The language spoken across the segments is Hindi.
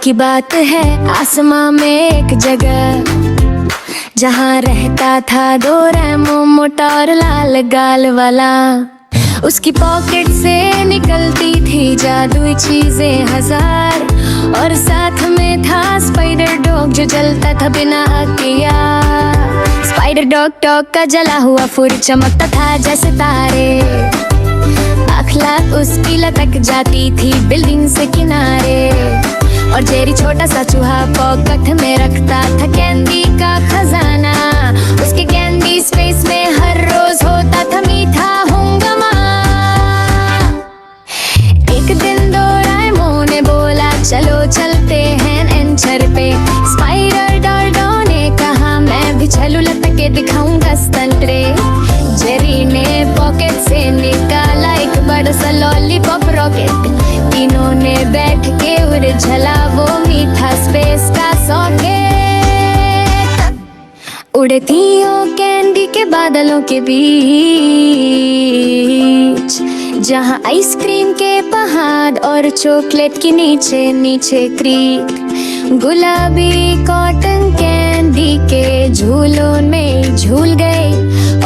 की बात है आसमां में एक जगह, जहाँ रहता था डोरेमोन मोटा और लाल गाल वाला। उसकी पॉकेट से निकलती थी जादुई चीजें हजार, और साथ में था स्पाइडर डॉग जो जलता था बिना आग के यार। स्पाइडर डॉग का जला हुआ फुर चमकता था जैसे तारे, आँख उसकी लटक जाती थी बिल्डिंग से किनारे। और जेरी छोटा सा चूहा पॉकेट में रखता था कैंडी का खजाना। उसके कैंडी स्पेस में हर रोज होता था मीठा हंगामा। एक दिन डोरेमोन ने बोला चलो चलते हैं एडवेंचर पे। स्पाइडर डॉग ने कहा मैं भी चलूं, लटक के दिखाऊंगा स्टंट रे। जेरी ने पॉकेट से निकाला एक बड़ा सा लॉलीपॉप रॉकेट। तीनों ने बैठ के उछला वो मीठा स्पेस का सॉकेट। उड़ती हो कैंडी के बादलों के बीच, जहाँ आइसक्रीम के पहाड़ और चॉकलेट की नीचे नीचे क्रीक। गुलाबी कॉटन कैंडी के झूलों में झूल गए,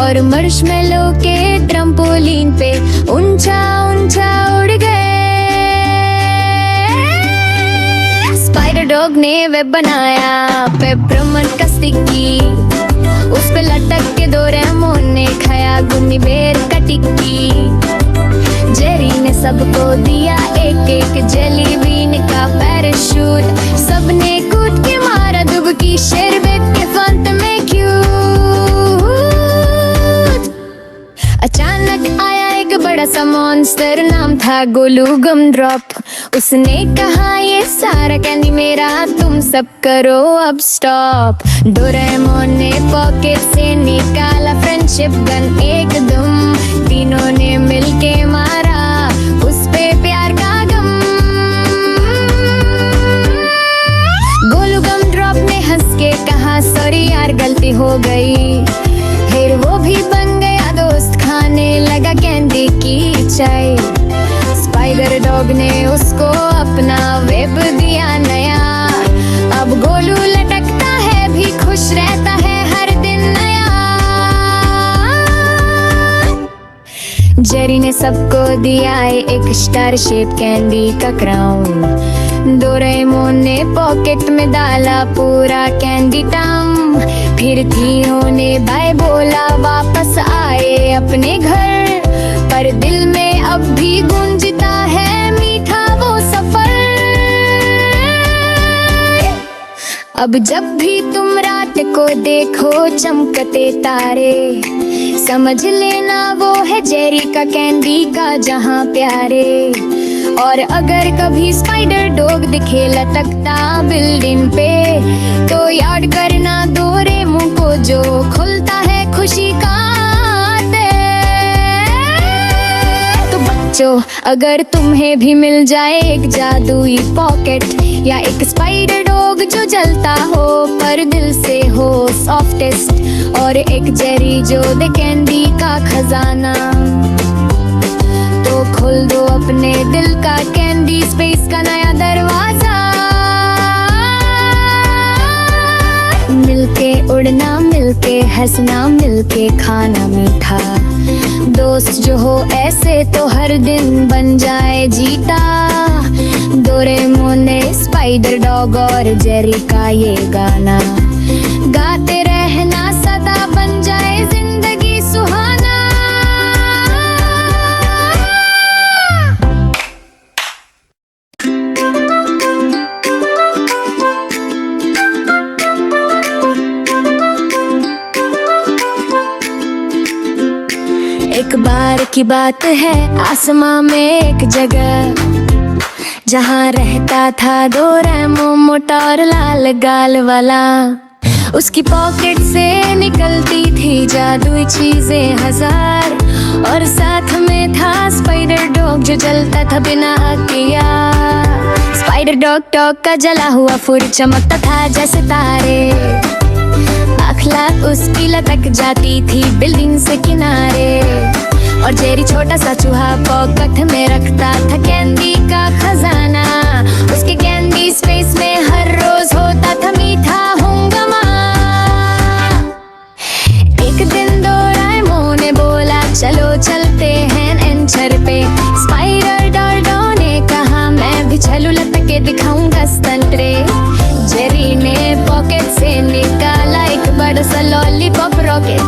और मार्शमेलो के ट्रम्पोलिन पे ऊंचा ऊंचा उड़ गए। स्पाइडर डॉग ने वेब बनाया पेपरमिंट का स्टिकी, उस पे लटक के डोरेमोन ने खाया गुम्मी बेर का टिक्की। जेरी ने सबको दिया एक एक जेली बीन का पैराशूट। सबने कूद के मारा डुबकी शरबत के फंत में क्यूट। अचानक आया एक बड़ा सा मॉन्स्टर, नाम था गोलू गम ड्रॉप। उसने कहा ये सारा कैंडी मेरा, तुम सब करो अब स्टॉप। डोरेमोन ने पॉकेट से निकाला फ्रेंडशिप गन एकदम। तीनों ने मिलके मारा उस पे प्यार का गम। गोलू गम ड्रॉप ने हंस के कहा सॉरी यार गलती हो गई। फिर वो भी बन गया दोस्त, खाने लगा कैंडी की चाय। स्पाइडर डॉग ने उसको अपना वेब दिया नया। अब गोलू लटकता है भी खुश रहता है हर दिन नया। जेरी ने सबको दिया है एक स्टार शेप कैंडी का क्राउन। डोरेमोन ने पॉकेट में डाला पूरा कैंडी टाउन। फिर तीनों ने बाय बोला वापस आए अपने घर, पर दिल में अब भी गूंजता है मीठा वो सफर। अब जब भी तुम रात को देखो चमकते तारे, समझ लेना वो है जेरी का कैंडी का जहां प्यारे। और अगर कभी स्पाइडर डॉग दिखे लटकता बिल्डिंग पे, तो याद करना डोरेमोन को जो खुलता है खुशी का। अगर तुम्हें भी मिल जाए एक जादुई पॉकेट, या एक स्पाइडर डॉग जो जलता हो पर दिल से हो सॉफ्टेस्ट, और एक जेरी जो दे कैंडी का खजाना, तो खोल दो अपने दिल का कैंडी स्पेस का नया दरवाजा। मिलके उड़ना, मिलके हंसना, मिलके खाना मीठा। दोस्त जो हो ऐसे तो हर दिन बन जाए जीता। डोरेमोन ने स्पाइडर डॉग और जेरी का ये गाना गाते रहना, सदा बन जाए जिंदगी सुहाना। एक बार की बात है आसमां में एक जगह, जहाँ रहता था डोरेमोन मोटा और लाल गाल वाला। उसकी पॉकेट से निकलती थी जादुई चीजें हजार, और साथ में था स्पाइडर डॉग जो जलता था बिना आग के यार। स्पाइडर डॉग का जला हुआ फुर चमकता था जैसे तारे, आँख उसकी लटक जाती थी बिल्डिंग से किनारे। और जेरी छोटा सा चूहा पॉकेट में रखता था कैंडी का खजाना। उसके कैंडी स्पेस में हर रोज होता था मीठा हंगामा। एक दिन डोरेमोन ने बोला चलो चलते हैं एडवेंचर पे। स्पाइडर डॉर्डो ने कहा मैं भी चलूं, लटक के दिखाऊंगा स्टंट रे। जेरी ने पॉकेट से निकाला एक बड़ा सा लॉलीपॉप रॉकेट।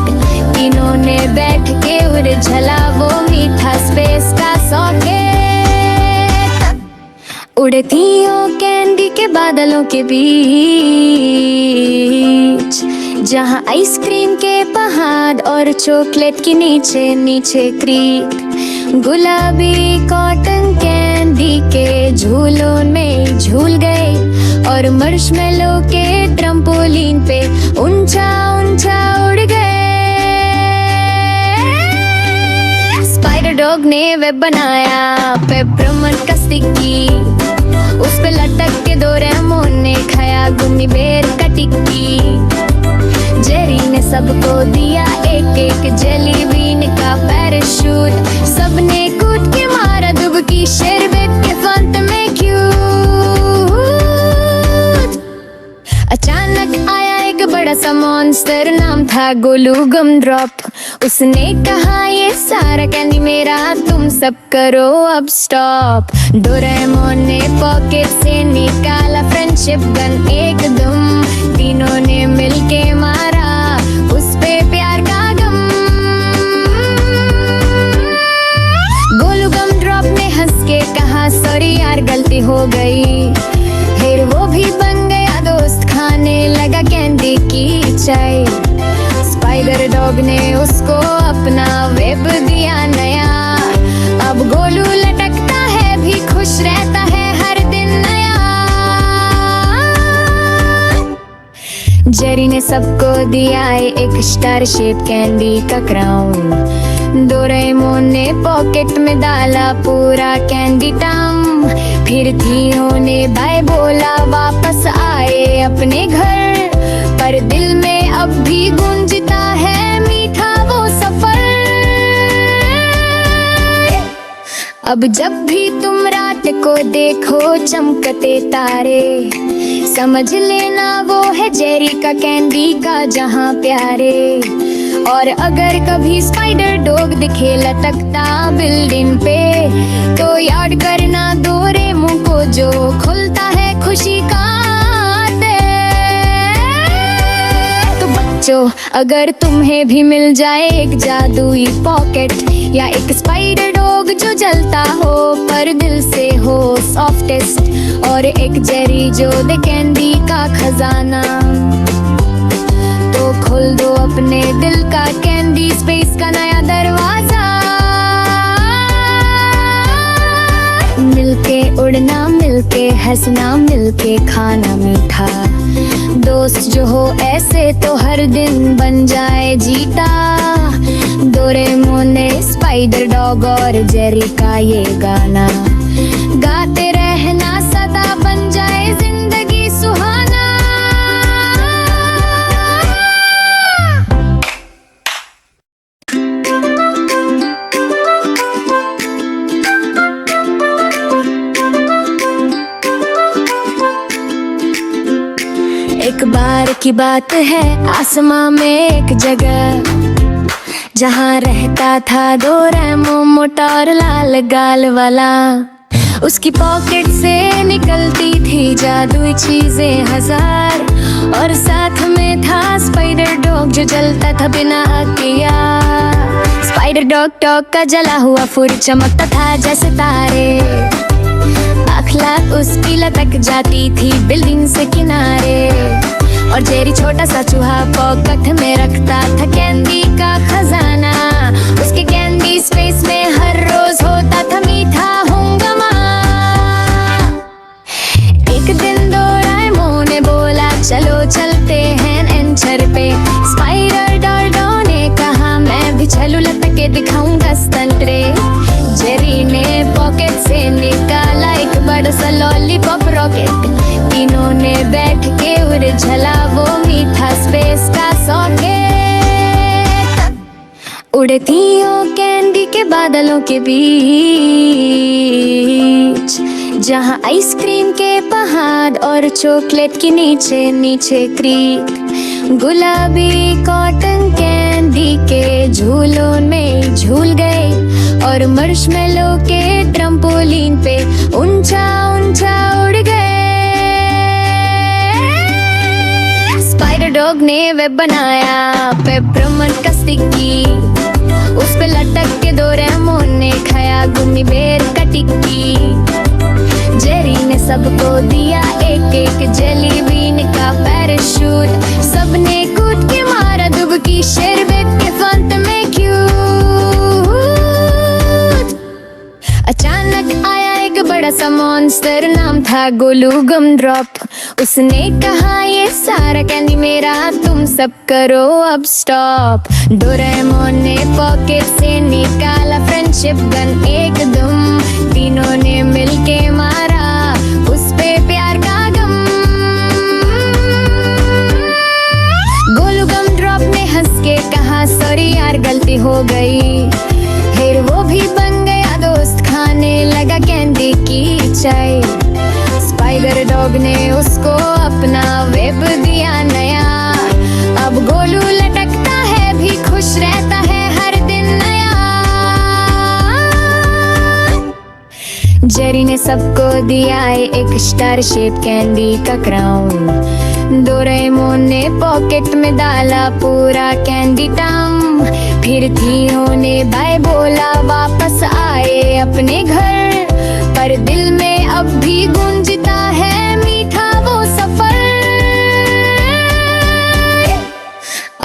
तीनों ने बैठ के उड़झला वो मीठा स्पेस का सॉकेट। उड़ती हो कैंडी के बादलों के बीच, जहाँ आइसक्रीम के पहाड़ और चॉकलेट के नीचे नीचे क्रीक। गुलाबी कॉटन कैंडी के झूलों में झूल गए और मार्शमेलो के ट्रम्पोलिन पे ऊंचा ऊंचा उड़ गए। स्पाइडर डॉग ने वेब बनाया पेपरमिंट का स्टिकी। उस पे लटक के डोरेमोन ने खाया गुम्मी बेर का टिक्की। जेरी ने सबको दिया एक एक जेली बीन का पैराशूट। सबने कूद के मारा दुबकी शरबत के फंत में क्यूट। अचानक आया एक बड़ा सा मॉन्स्टर, नाम था गोलू गम ड्रॉप। उसने कहा ये सारा कैंडी मेरा, तुम सब करो अब स्टॉप। डोरेमोन ने पॉकेट से निकाला फ्रेंडशिप गन एकदम। तीनों ने मिलके मारा उस पे प्यार का गम। गोलू गम ड्रॉप ने हंस के कहा सॉरी यार गलती हो गई। फिर वो भी बन गया दोस्त, खाने लगा कैंडी की चाय। स्पाइडर डॉग ने उसको अपना वेब दिया नया। अब गोलू लटकता है भी खुश रहता है हर दिन नया। जेरी ने सबको दिया एक स्टार शेप कैंडी का क्राउन। डोरेमोन ने पॉकेट में डाला पूरा कैंडी टाउन। फिर तीनों ने बाय बोला वापस आए अपने घर। पर दिल में अब भी गूंजता है मीठा वो सफर। अब जब भी तुम रात को देखो चमकते तारे, समझ लेना वो है जेरी का कैंडी का जहां प्यारे। और अगर कभी स्पाइडर डॉग दिखे लटकता बिल्डिंग पे, तो याद करना डोरेमोन को जो खुलता है खुशी का बच्चों। अगर तुम्हें भी मिल जाए एक जादुई पॉकेट या एक स्पाइडर डॉग जो जलता हो पर दिल से हो सॉफ्टेस्ट, और एक जेरी जो दे कैंडी का खजाना, तो खोल दो अपने दिल का कैंडी स्पेस का नया दरवाजा। मिलके उड़ना, मिलके हंसना, मिलके खाना मीठा। दोस्त जो हो ऐसे तो हर दिन बन जाए जीता। डोरेमोन ने स्पाइडर डॉग और जेरी का ये गाना गाते रहना, सदा बन जाए जिंदगी सुहाना। एक बार की बात है, आसमां में एक जगह, जहाँ रहता था डोरेमोन मोटा और लाल गाल वाला। उसकी पॉकेट से निकलती थी जादुई चीजें हजार, और साथ में था स्पाइडर डॉग जो जलता था बिना आग किया। स्पाइडर डॉग का जला हुआ फुर चमकता था जैसे तारे। आँख उसकी लटक जाती थी बिल्डिंग से किनारे। और जेरी छोटा सा चूहा पॉकेट में रखता था कैंडी का खजाना। उसके कैंडी स्पेस में हर रोज होता था मीठा हंगामा। एक दिन डोरेमोन ने बोला चलो चलते हैं एडवेंचर पे। स्पाइडर डॉर्डो ने कहा मैं भी चलूं, लटक के दिखाऊंगा स्टंट रे। जेरी ने पॉकेट से निकाला एक बड़ा सा लॉलीपॉप रॉकेट। तीनों ने बैठ के उड़झला वो मीठा स्पेस का सॉकेट। उड़ती हो कैंडी के बादलों के बीच, जहाँ आइसक्रीम के पहाड़ और चॉकलेट के नीचे नीचे क्रीक, गुलाबी कॉटन कैंडी के झूलों में झूल गए और मार्शमेलो के ट्रम्पोलिन पे ऊंचा ऊंचा उड़ गए। स्पाइडर डॉग ने वेब बनाया पेपरमिंट का स्टिकी, उस पे लटक के डोरेमोन ने खाया गुम्मी बेर का टिक्की। जेरी ने सबको दिया एक एक जेली बीन का पैराशूट, सबने कूद के मारा दुबकी शरबत के फंत में क्यूट। अचानक आया एक बड़ा सा मॉन्स्टर, नाम था गोलू गम ड्रॉप। उसने कहा ये सारा कैंडी मेरा, तुम सब करो अब स्टॉप। डोरेमोन ने पॉकेट से निकाला फ्रेंडशिप गन एकदम, तीनों ने मिलके मारा उस पे प्यार का गम। गोलू गम ड्रॉप ने हंस के कहा सॉरी यार गलती हो गई, फिर वो भी बन गया दोस्त, खाने लगा कैंडी की चाय। स्पाइडर डॉग ने उसको अपना वेब दिया नया, अब गोलू लटकता है भी खुश रहता है हर दिन नया। जेरी ने सबको दिया एक स्टार शेप कैंडी का क्राउन, डोरेमोन ने पॉकेट में डाला पूरा कैंडी टाउन। फिर तीनों ने बाय बोला वापस आए अपने घर, पर दिल में अब भी गूंजता है मीठा वो सफर।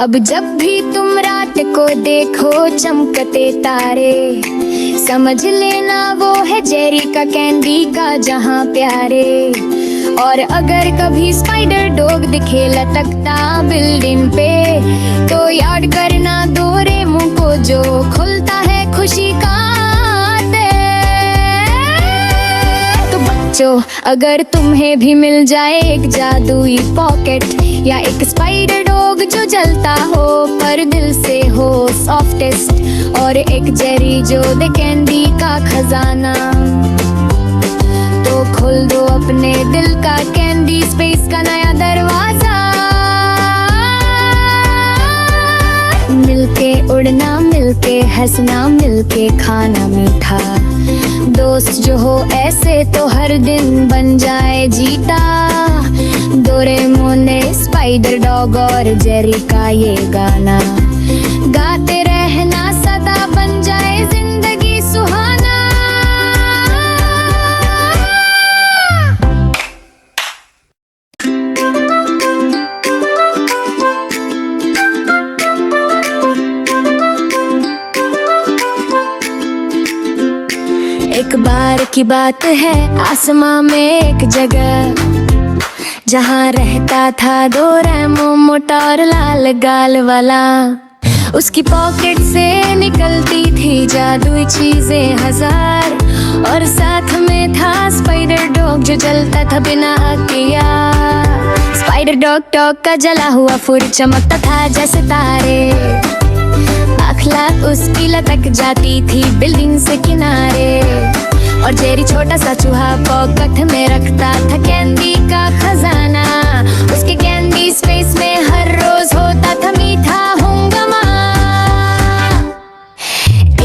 अब जब भी तुम रात को देखो चमकते तारे, समझ लेना वो है जेरी का कैंडी का जहां प्यारे। और अगर कभी स्पाइडर डॉग दिखे लटकता बिल्डिंग पे, तो याद करना डोरेमोन को जो खुलता है खुशी का बच्चों। अगर तुम्हें भी मिल जाए एक जादुई पॉकेट या एक स्पाइडर डॉग जो जलता हो पर दिल से हो सॉफ्टेस्ट, और एक जेरी जो दे कैंडी का खजाना, तो खोल दो अपने दिल का कैंडी स्पेस का नया दरवाजा। मिलके उड़ना, मिलके हंसना, मिलके खाना मीठा, दोस्त जो हो ऐसे तो हर दिन बन जाए जीता। डोरेमोन ने स्पाइडर डॉग और जेरी का ये गाना गाते रहना, सदा बन जाए जिंदगी सुहाना। एक बार की बात है, आसमां में एक जगह, जहाँ रहता था डोरेमोन मोटा और लाल गाल वाला। उसकी पॉकेट से निकलती थी जादुई चीजें हजार, और साथ में था स्पाइडर डॉग जो जलता था बिना किया। स्पाइडर डॉग टॉक का जला हुआ फूल चमकता था जैसे तारे, अखलाक उसकी लटक जाती थी बिल्डिंग से किनारे। और जेरी छोटा सा चूहा पॉकेट में रखता था कैंडी का खजाना, उसके कैंडी स्पेस में हर रोज होता था मीठा हंगामा।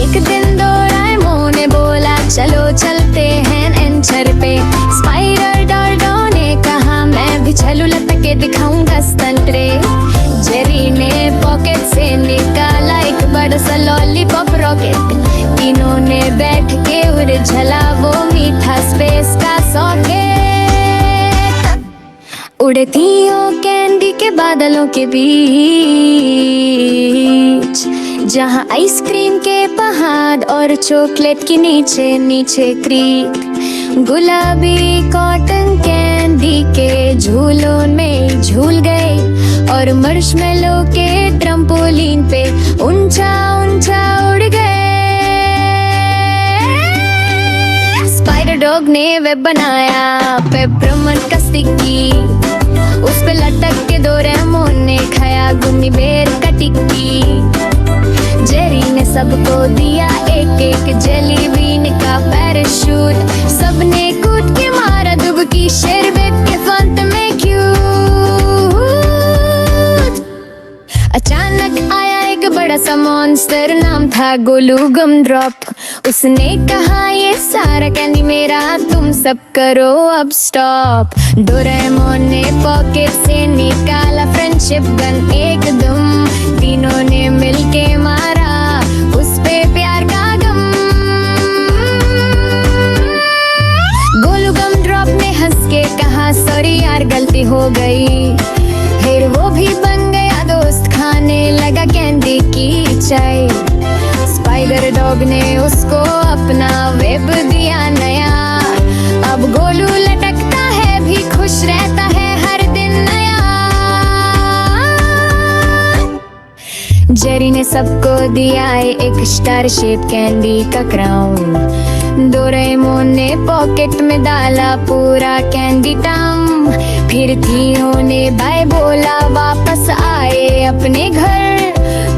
एक दिन डोरेमोन ने बोला चलो चलते हैं एडवेंचर पे, स्पाइडर डॉग ने कहा मैं भी चलूं, लटक के दिखाऊंगा स्टंट रे। जेरी ने पॉकेट से निकाला एक बड़ा सा लॉलीपॉप रॉकेट, तीनों ने बैठ के उछला वो मीठा स्पेस का सॉकेट। उड़ती हो कैंडी के बादलों के बीच, जहाँ आइसक्रीम के पहाड़ और चॉकलेट के नीचे नीचे क्रीक, गुलाबी कॉटन कैंडी के झूलों में झूल गए और मार्शमेलो के ट्रम्पोलिन पे ऊंचा ऊंचा उड़ गए। स्पाइडर डॉग ने वेब बनाया पेपरमिंट का स्टिकी, उस पे लटक के डोरेमोन ने खाया गुम्मी बेर का टिक्की। जेरी ने सबको दिया एक एक जेली बीन का पैराशूट। सबने कूद के मारा दुबकी शरबत के फंत में क्यूट। अचानक आया एक बड़ा सा मॉन्स्टर, नाम था गोलू गम ड्रॉप। उसने कहा ये सारा कैंडी मेरा, तुम सब करो अब स्टॉप। डोरेमोन ने पॉकेट से निकाला फ्रेंडशिप गन एकदम, तीनों ने मिलके मारा उस पे प्यार का गम। गोलू गम ड्रॉप ने हंस के कहा सॉरी यार गलती हो गई, फिर वो भी बन गया दोस्त, खाने लगा कैंडी की चाय। स्पाइडर डॉग ने उसको अपना वेब दिया नया, अब गोलू लटकता है भी खुश रहता है हर दिन नया। जेरी ने सबको दिया है एक स्टार शेप कैंडी का क्राउन। डोरेमोन ने पॉकेट में डाला पूरा कैंडी टाउन। फिर तीनों ने बाय बोला वापस आए अपने घर,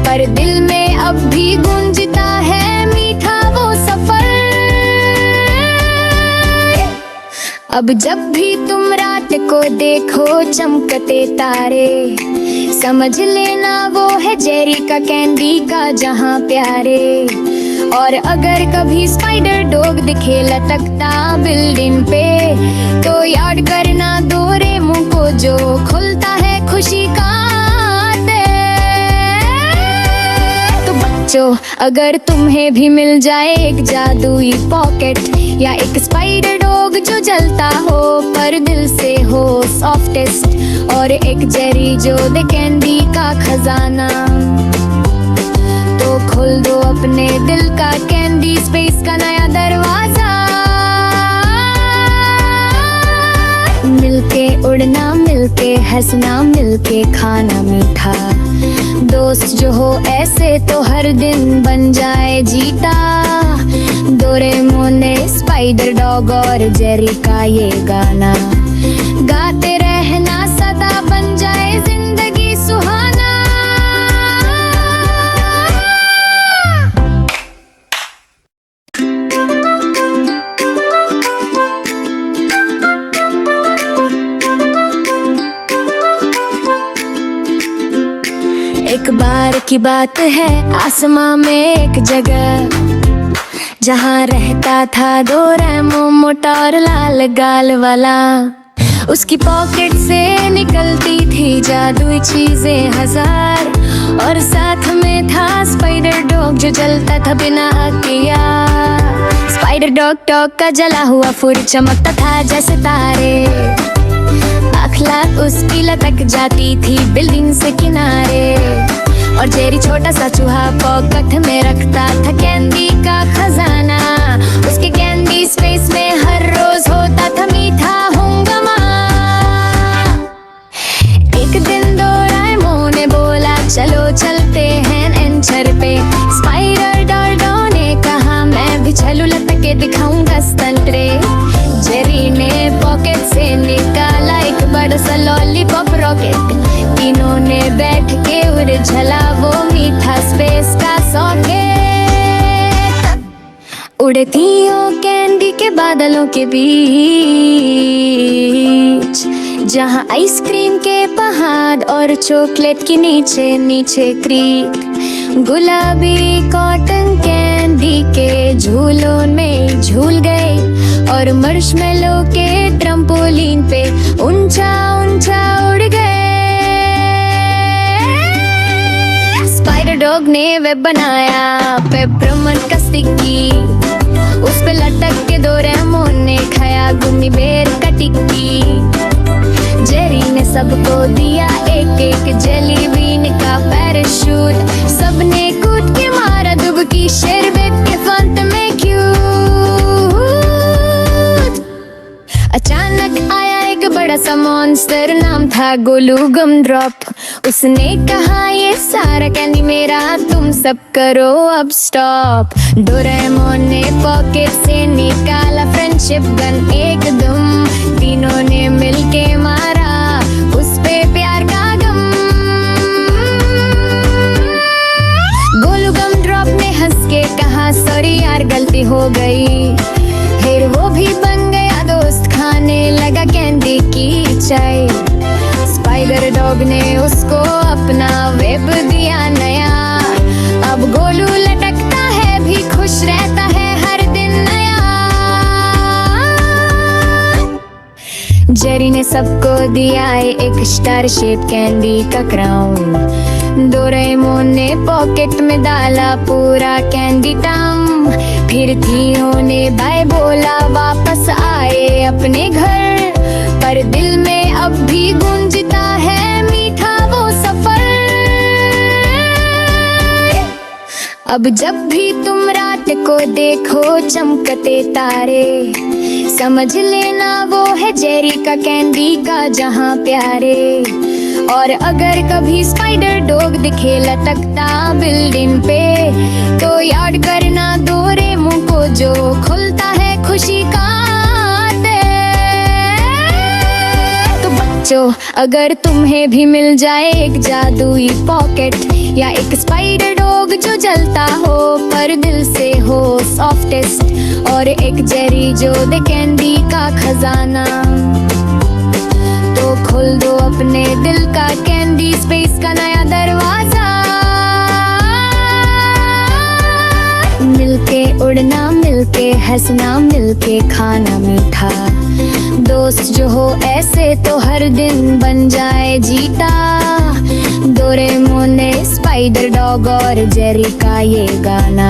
पर दिल में अब भी गूंजता है मीठा वो सफर। अब जब भी तुम रात को देखो चमकते तारे, समझ लेना वो है जेरी का कैंडी का जहां प्यारे। और अगर कभी स्पाइडर डॉग दिखे लटकता बिल्डिंग पे, तो याद करना डोरेमोन को जो खुलता है खुशी का बच्चों। अगर तुम्हें भी मिल जाए एक जादुई पॉकेट या एक स्पाइडर डॉग जो जलता हो पर दिल से हो सॉफ्टेस्ट, और एक जेरी जो दे कैंडी का खजाना, तो खोल दो अपने दिल का कैंडी स्पेस का नया दरवाजा। मिलके उड़ना, मिलके हंसना, मिलके खाना मीठा, दोस्त जो हो ऐसे तो हर दिन बन जाए जीता। डोरेमोन ने स्पाइडर डॉग और जेरी का ये गाना गाते रहना, सदा बन जाए जिंदगी सुहाना। एक बार की बात है, आसमां में एक जगह जहाँ रहता था डोरेमोन मोटा और लाल गाल वाला। उसकी पॉकेट से निकलती थी जादुई चीजें हजार, और साथ में था स्पाइडर डॉग जो जलता था बिना किया। स्पाइडर डॉग टॉक का जला हुआ फूल चमकता था जैसे तारे, अखलाक उसकी लटक जाती थी बिल्डिंग से किनारे। और जेरी छोटा सा चूहा पॉकेट में रखता था कैंडी का खजाना, उसके कैंडी स्पेस में हर रोज होता था मीठा हंगामा। एक दिन डोरेमोन ने बोला चलो चलते हैं एडवेंचर पे। स्पाइडर डॉग ने कहा मैं भी चलूं, लटक के दिखाऊंगा स्टंट रे। जेरी ने पॉकेट से निकाला एक बड़ा सा लॉलीपॉप रॉकेट, तीनों ने बैठ के उड़झला वो मीठा स्पेस का सॉकेट। उड़ती हो कैंडी के बादलों के बीच, जहाँ आइसक्रीम के पहाड़ और चॉकलेट की नीचे नीचे क्रीक। गुलाबी कॉटन कैंडी के झूलों में झूल गए, और मार्शमेलो के ट्रम्पोलिन पे ऊंचा ऊंचा उड़ गए। स्पाइडर डॉग ने वेब बनाया पेपरमिंट का स्टिकी, उस पे लटक के डोरेमोन ने खाया गुम्मी बेर का टिक्की। जेरी ने सबको दिया एक एक जेली बीन का पैराशूट। सबने कूद के मारा दुबकी शरबत के फंत में क्यूट। अचानक आया एक बड़ा सा मॉन्स्टर, नाम था गोलू गम ड्रॉप। उसने कहा ये सारा कैंडी मेरा, तुम सब करो अब स्टॉप। डोरेमोन ने पॉकेट से निकाला फ्रेंडशिप गन एकदम, तीनों ने मिलके मारा उस पे प्यार का गम। गोलू गम ड्रॉप ने हंस गई। फिर वो भी बन गया दोस्त, खाने लगा कैंडी की चाय। स्पाइडर डॉग ने उसको अपना वेब दिया नया। अब गोलू लटकता है भी खुश रहता है हर दिन नया। जेरी ने सबको दिया है एक स्टार शेप कैंडी का क्राउन। डोरेमोन ने पॉकेट में डाला पूरा कैंडी टाउन। फिर तीनों ने बाय बोला, वापस आए अपने घर। पर दिल में अब भी गूंजता है मीठा वो सफर। अब जब भी तुम रात को देखो चमकते तारे, समझ लेना वो है जेरी का कैंडी का जहां प्यारे। और अगर कभी स्पाइडर डॉग दिखे लटकता बिल्डिंग पे, तो याद करना डोरेमोन को जो खुलता है खुशी का तो बच्चों, अगर तुम्हें भी मिल जाए एक जादुई पॉकेट या एक स्पाइडर डॉग जो जलता हो पर दिल से हो सॉफ्टेस्ट, और एक जेरी जो दे कैंडी का खजाना, तो खोल दो अपने दिल का कैंडी स्पेस का नया दरवाजा। मिलके उड़ना, मिलके हंसना, मिलके खाना मीठा। दोस्त जो हो ऐसे तो हर दिन बन जाए जीता। डोरेमोन ने स्पाइडर डॉग और जेरी का ये गाना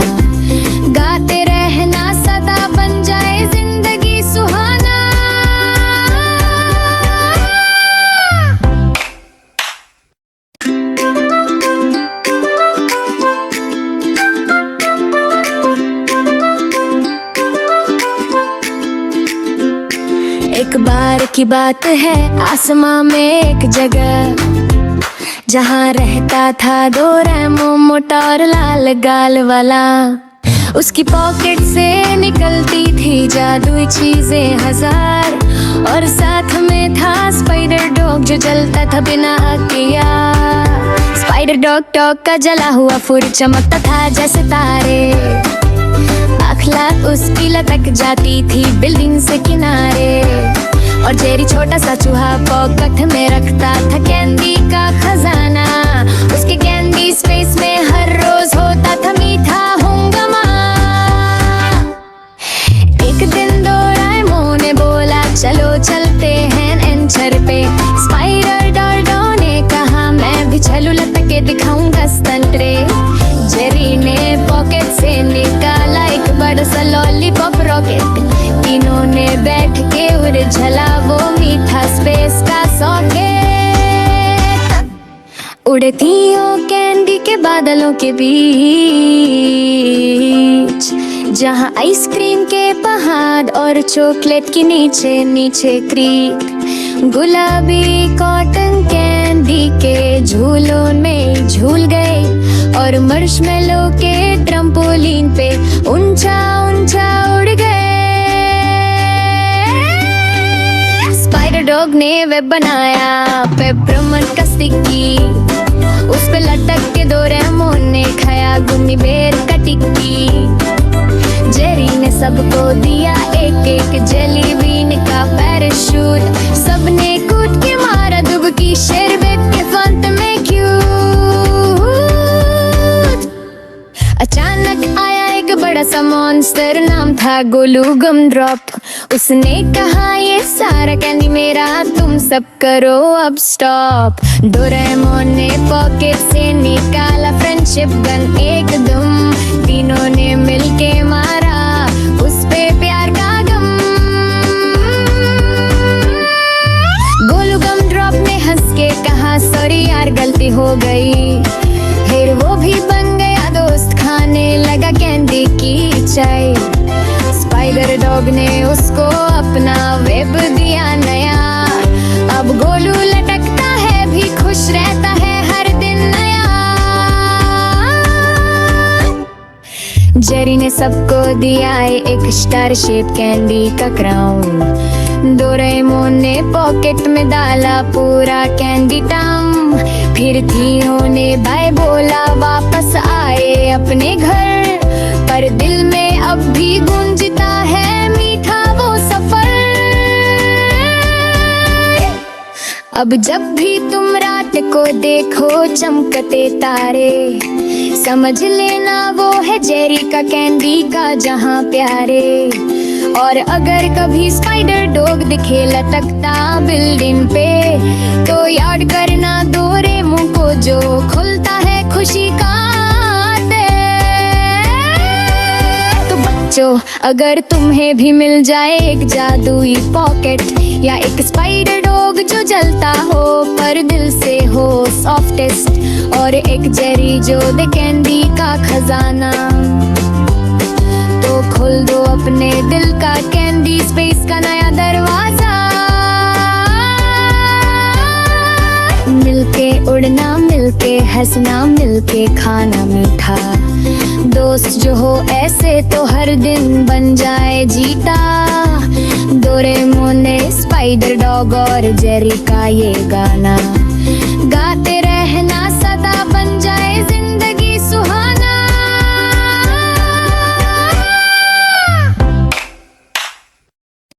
गाते रहना, सदा बन जाए जिंदगी सुहाना। एक बार की बात है, आसमां में एक जगह जहाँ रहता था डोरेमोन, मोटा और लाल गाल वाला। उसकी पॉकेट से निकलती थी जादुई चीजें हजार, और साथ में था स्पाइडर डॉग जो जलता था बिना आग किया। स्पाइडर डॉग का जला हुआ फुर चमकता था जैसे तारे। आखला उसकी लटक जाती थी बिल्डिंग से किनारे, और जेरी छोटा सा चूहा पॉकेट में रखता था कैंडी का खजाना। उसके कैंडी स्पेस में हर रोज होता था मीठा हंगामा। एक दिन डोरेमोन ने बोला, चलो चलते हैं एडवेंचर पे। स्पाइडर डॉग ने कहा, मैं भी चलूं, लटक के दिखाऊंगा संतरे। जेरी ने पॉकेट से निकाला एक बड़ा सा लॉलीपॉप रॉकेट। तीनों ने बैठ के उड़झला वो मीठा स्पेस का सॉकेट। उड़ती हो कैंडी के बादलों के बीच, जहाँ आइसक्रीम के पहाड़ और चॉकलेट की नीचे नीचे क्रीक। गुलाबी कॉटन कैंडी के झूलों में झूल गए, और मार्शमेलो के ट्रम्पोलिन पे ऊंचा ऊंचा उड़ गए। स्पाइडर डॉग ने वेब बनाया पेपरमिंट का स्टिकी, उस पे लटक के डोरेमोन ने खाया गुम्मी बेर का टिक्की। जेरी ने सबको दिया एक एक जेली बीन का पैराशूट। सबने कूद के मारा डुबकी शरबत के फंत में क्यूट। अचानक आया एक बड़ा सा मॉन्स्टर, नाम था गोलू गम ड्रॉप। उसने कहा, ये सारा कैंडी मेरा, तुम सब करो अब स्टॉप। डोरेमोन ने पॉकेट से निकाला फ्रेंडशिप गन एकदम। तीनों ने मिलके मारा उस पे प्यार का गम। गोलू गम ड्रॉप ने हंस के कहा, सॉरी यार गलती हो गई। फिर वो भी बन गया दोस्त, खाने लगा कैंडी की चाय। स्पाइडर डॉग ने उसको अपना वेब दिया नया। अब गोलू लटकता है भी खुश रहता है हर दिन नया। जेरी ने सबको दिया है एक स्टार शेप कैंडी का क्राउन। डोरेमोन ने पॉकेट में डाला पूरा कैंडी टाउन। फिर तीनों ने बाय बोला, वापस आए अपने घर। पर दिल में अब भी गूंज अब जब भी तुम रात को देखो चमकते तारे, समझ लेना वो है जेरी का कैंडी का जहां प्यारे। और अगर कभी स्पाइडर डॉग दिखे लटकता बिल्डिंग पे, तो याद करना डोरेमोन को जो खुलता है खुशी का तो बच्चों, अगर तुम्हें भी मिल जाए एक जादुई पॉकेट या एक स्पाइडर डॉग जो जलता हो पर दिल से हो सॉफ्टेस्ट, और एक जेरी जो दे कैंडी का खजाना, तो खोल दो अपने दिल का कैंडी स्पेस का नया दरवाजा। मिलके उड़ना, मिलके हंसना, मिलके खाना मीठा, दोस्त जो हो ऐसे तो हर दिन बन जाए जीता। डोरेमोन ने स्पाइडर डॉग और जेरी का ये गाना गाते